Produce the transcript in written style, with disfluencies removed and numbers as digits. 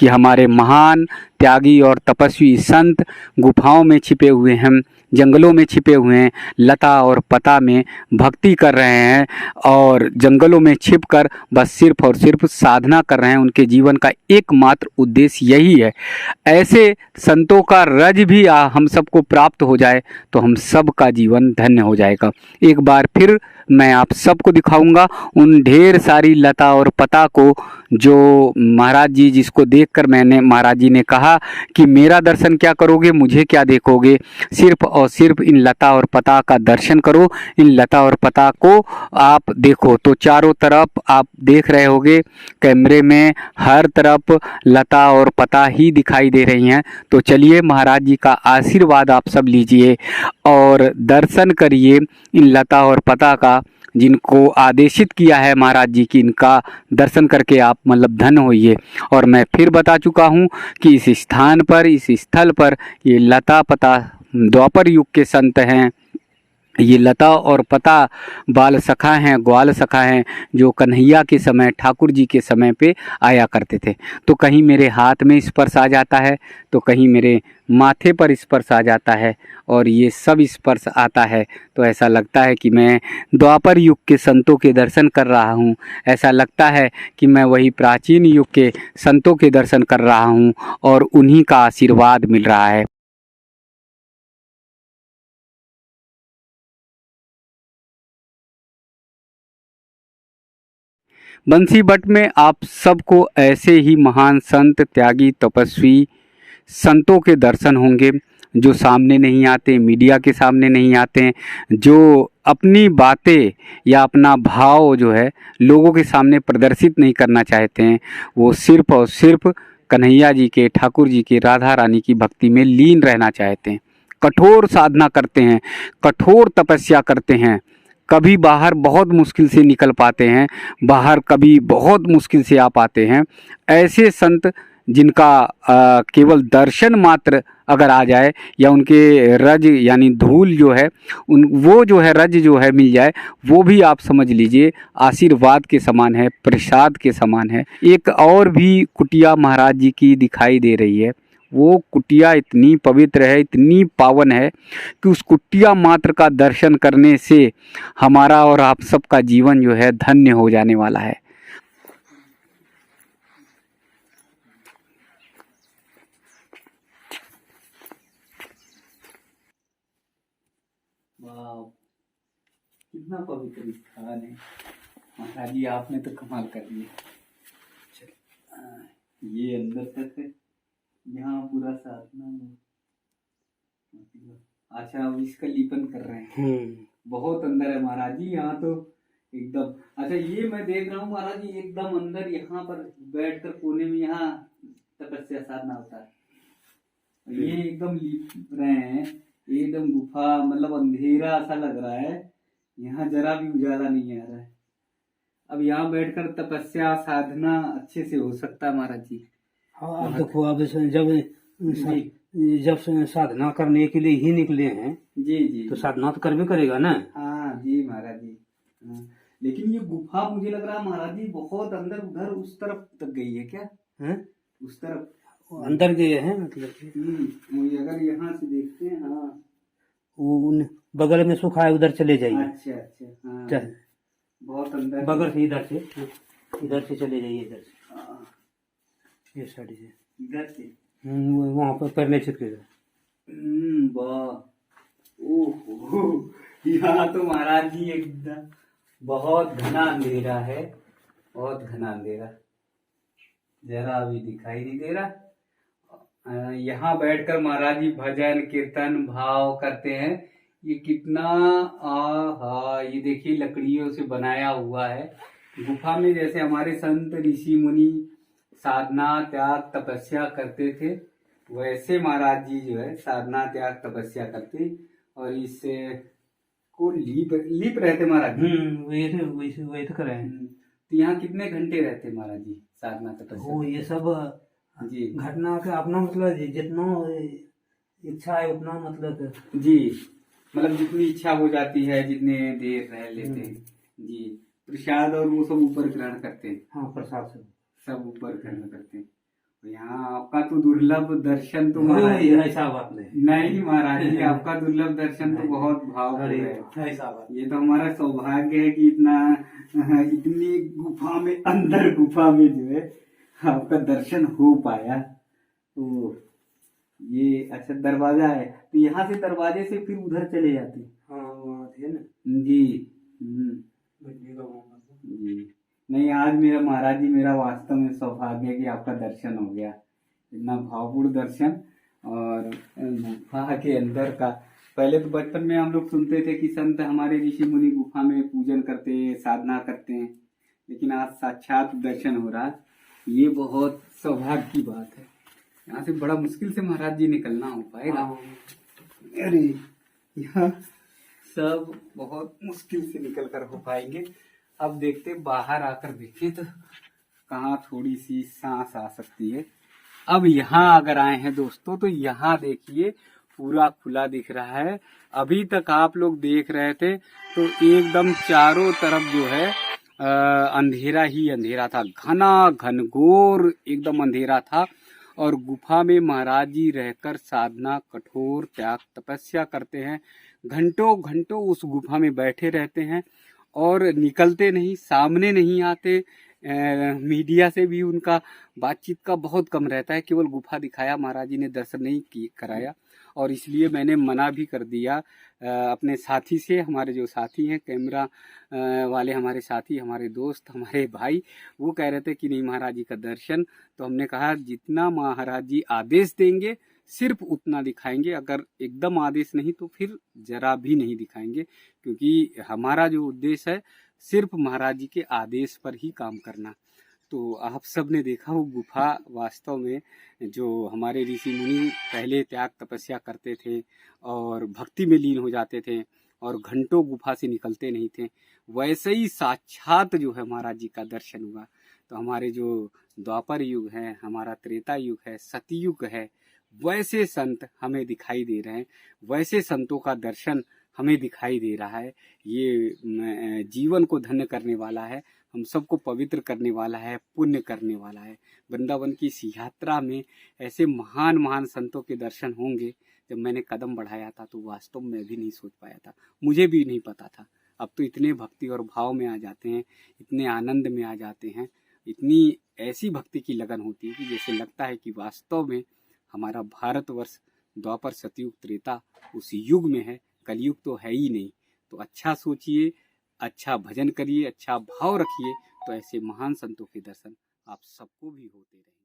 कि हमारे महान त्यागी और तपस्वी संत गुफाओं में छिपे हुए हैं, जंगलों में छिपे हुए हैं, लता और पता में भक्ति कर रहे हैं और जंगलों में छिपकर बस सिर्फ और सिर्फ साधना कर रहे हैं। उनके जीवन का एकमात्र उद्देश्य यही है। ऐसे संतों का रज भी हम सबको प्राप्त हो जाए तो हम सब का जीवन धन्य हो जाएगा। एक बार फिर मैं आप सबको दिखाऊंगा उन ढेर सारी लता और पता को जो महाराज जी, जिसको देखकर महाराज जी ने कहा कि मेरा दर्शन क्या करोगे, मुझे क्या देखोगे, सिर्फ और सिर्फ इन लता और पता का दर्शन करो। इन लता और पता को आप देखो तो चारों तरफ आप देख रहे होगे कैमरे में हर तरफ लता और पता ही दिखाई दे रही हैं। तो चलिए महाराज जी का आशीर्वाद आप सब लीजिए और दर्शन करिए इन लता और पता का, जिनको आदेशित किया है महाराज जी की इनका दर्शन करके आप मतलब धन्य होइए। और मैं फिर बता चुका हूँ कि इस स्थान पर, इस स्थल पर ये लता पता द्वापर युग के संत हैं। ये लता और पता बाल सखा हैं, ग्वाल सखा हैं, जो कन्हैया के समय, ठाकुर जी के समय पे आया करते थे। तो कहीं मेरे हाथ में स्पर्श आ जाता है तो कहीं मेरे माथे पर स्पर्श आ जाता है और ये सब स्पर्श आता है तो ऐसा लगता है कि मैं द्वापर युग के संतों के दर्शन कर रहा हूँ। ऐसा लगता है कि मैं वही प्राचीन युग के संतों के दर्शन कर रहा हूँ और उन्हीं का आशीर्वाद मिल रहा है। बंसी बट में आप सबको ऐसे ही महान संत, त्यागी, तपस्वी संतों के दर्शन होंगे जो सामने नहीं आते, मीडिया के सामने नहीं आते, जो अपनी बातें या अपना भाव जो है लोगों के सामने प्रदर्शित नहीं करना चाहते हैं। वो सिर्फ और सिर्फ कन्हैया जी के, ठाकुर जी के, राधा रानी की भक्ति में लीन रहना चाहते हैं। कठोर साधना करते हैं, कठोर तपस्या करते हैं, कभी बाहर बहुत मुश्किल से निकल पाते हैं, बाहर कभी बहुत मुश्किल से आ पाते हैं। ऐसे संत जिनका केवल दर्शन मात्र अगर आ जाए या उनके रज यानी धूल जो है वो जो है रज जो है मिल जाए, वो भी आप समझ लीजिए आशीर्वाद के समान है, प्रसाद के समान है। एक और भी कुटिया महाराज जी की दिखाई दे रही है। वो कुटिया इतनी पवित्र है, इतनी पावन है कि उस कुटिया मात्र का दर्शन करने से हमारा और आप सबका जीवन जो है धन्य हो जाने वाला है। वाह, कितना पवित्र स्थान है महाराज जी, आपने तो कमाल कर दिया। ये अंदर तक है, यहाँ पूरा साधना। अच्छा, अब इसका लिपन कर रहे हैं। बहुत अंदर है महाराज जी, यहाँ तो एकदम। अच्छा, ये मैं देख रहा हूँ महाराज जी एकदम अंदर, यहाँ पर बैठकर कोने में यहाँ तपस्या साधना होता है। ये एकदम लिप रहे हैं, एकदम गुफा मतलब अंधेरा सा लग रहा है, यहाँ जरा भी उजाला नहीं आ रहा है। अब यहाँ बैठकर तपस्या साधना अच्छे से हो सकता है महाराज जी। हाँ, अब देखो, अब जब साधना करने के लिए ही निकले हैं जी जी, तो साधना तो करबे करेगा ना। हाँ जी महाराज जी। हाँ, लेकिन ये गुफा मुझे लग रहा है महाराज जी बहुत अंदर, उधर उस तरफ तक गई है क्या? है उस तरफ अंदर गए हैं मतलब। अगर यहाँ से देखते हैं, हाँ वो उन बगल में सुखा है, उधर चले जाइए। अच्छा अच्छा, हाँ बहुत अंदर, बगल से इधर से चले जाइए, इधर से ये साइड से, इधर से वहाँ पर पहले छिपकेगा। वाह, ओहो, यहाँ तो महाराज जी एकदम बहुत घना अंधेरा है, बहुत घना अंधेरा, जरा अभी दिखाई नहीं दे रहा। यहाँ बैठकर महाराज जी भजन कीर्तन भाव करते हैं। ये कितना ये देखिए लकड़ियों से बनाया हुआ है। गुफा में जैसे हमारे संत ऋषि मुनि साधना त्याग तपस्या करते थे, वैसे महाराज जी जो है साधना त्याग तपस्या करते और इससे को लीप रहते महाराज जी। वही तो करे। तो यहाँ कितने घंटे रहते महाराज जी साधना तपस्या? वो ये सब जी घटना का अपना मतलब जितना इच्छा है उतना मतलब जी, मतलब जितनी इच्छा हो जाती है जितने देर रह लेते हैं जी। प्रसाद और वो सब ऊपर ग्रहण करते हैं। हाँ, प्रसाद सब ऊपर ग्रहण करते हैं। यहाँ आपका तो दुर्लभ दर्शन तो महाराज ये ऐसा बात नहीं। नहीं महाराज जी, आपका दुर्लभ दर्शन तो बहुत भावपूर्ण है। ऐसा बात ये तो हमारा सौभाग्य है कि इतनी गुफा में, अंदर गुफा में जो है आपका दर्शन हो पाया। तो ये अच्छा दरवाजा है, तो यहाँ से दरवाजे से फिर उधर चले जाते हैं। हाँ वहाँ थे ना जी। बैठने का मौका था। जी नहीं, आज मेरा महाराज जी, मेरा वास्तव में सौभाग्य है कि आपका दर्शन हो गया। इतना भावपूर्ण दर्शन, और गुफा के अंदर का। पहले तो बचपन में हम लोग सुनते थे कि संत हमारे ऋषि मुनि गुफा में पूजन करते हैं, साधना करते हैं, लेकिन आज साक्षात दर्शन हो रहा है। ये बहुत सौभाग्य की बात है। यहाँ से बड़ा मुश्किल से महाराज जी निकलना हो पाएगा। अरे यहाँ सब बहुत मुश्किल से निकल कर हो पाएंगे। अब देखते बाहर आकर देखें तो कहाँ थोड़ी सी सांस आ सकती है। अब यहाँ अगर आए हैं दोस्तों, तो यहाँ देखिए पूरा खुला दिख रहा है। अभी तक आप लोग देख रहे थे तो एकदम चारों तरफ जो है अंधेरा ही अंधेरा था, घना घनघोर एकदम अंधेरा था। और गुफा में महाराज जी रहकर साधना, कठोर त्याग, तपस्या करते हैं। घंटों घंटों उस गुफा में बैठे रहते हैं और निकलते नहीं, सामने नहीं आते। मीडिया से भी उनका बातचीत का बहुत कम रहता है। केवल गुफा दिखाया, महाराज जी ने दर्शन नहीं कराया। और इसलिए मैंने मना भी कर दिया अपने साथी से। हमारे जो साथी हैं, कैमरा वाले हमारे साथी, हमारे दोस्त, हमारे भाई, वो कह रहे थे कि नहीं महाराज जी का दर्शन। तो हमने कहा जितना महाराज जी आदेश देंगे सिर्फ उतना दिखाएंगे, अगर एकदम आदेश नहीं तो फिर जरा भी नहीं दिखाएंगे, क्योंकि हमारा जो उद्देश्य है सिर्फ महाराज जी के आदेश पर ही काम करना। तो आप सब ने देखा वो गुफा, वास्तव में जो हमारे ऋषि मुनि पहले त्याग तपस्या करते थे और भक्ति में लीन हो जाते थे और घंटों गुफा से निकलते नहीं थे, वैसे ही साक्षात जो है महाराज जी का दर्शन हुआ। तो हमारे जो द्वापर युग है, हमारा त्रेता युग है, सतयुग है, वैसे संत हमें दिखाई दे रहे हैं, वैसे संतों का दर्शन हमें दिखाई दे रहा है। ये जीवन को धन्य करने वाला है, हम सबको पवित्र करने वाला है, पुण्य करने वाला है। वृंदावन की इस यात्रा में ऐसे महान महान संतों के दर्शन होंगे। जब मैंने कदम बढ़ाया था तो वास्तव में भी नहीं सोच पाया था, मुझे भी नहीं पता था। अब तो इतने भक्ति और भाव में आ जाते हैं, इतने आनंद में आ जाते हैं, इतनी ऐसी भक्ति की लगन होती है कि जैसे लगता है कि वास्तव में हमारा भारतवर्ष द्वापर, सतयुग, त्रेता उस युग में है, कलयुग तो है ही नहीं। तो अच्छा सोचिए, अच्छा भजन करिए, अच्छा भाव रखिए, तो ऐसे महान संतों के दर्शन आप सबको भी होते रहेंगे।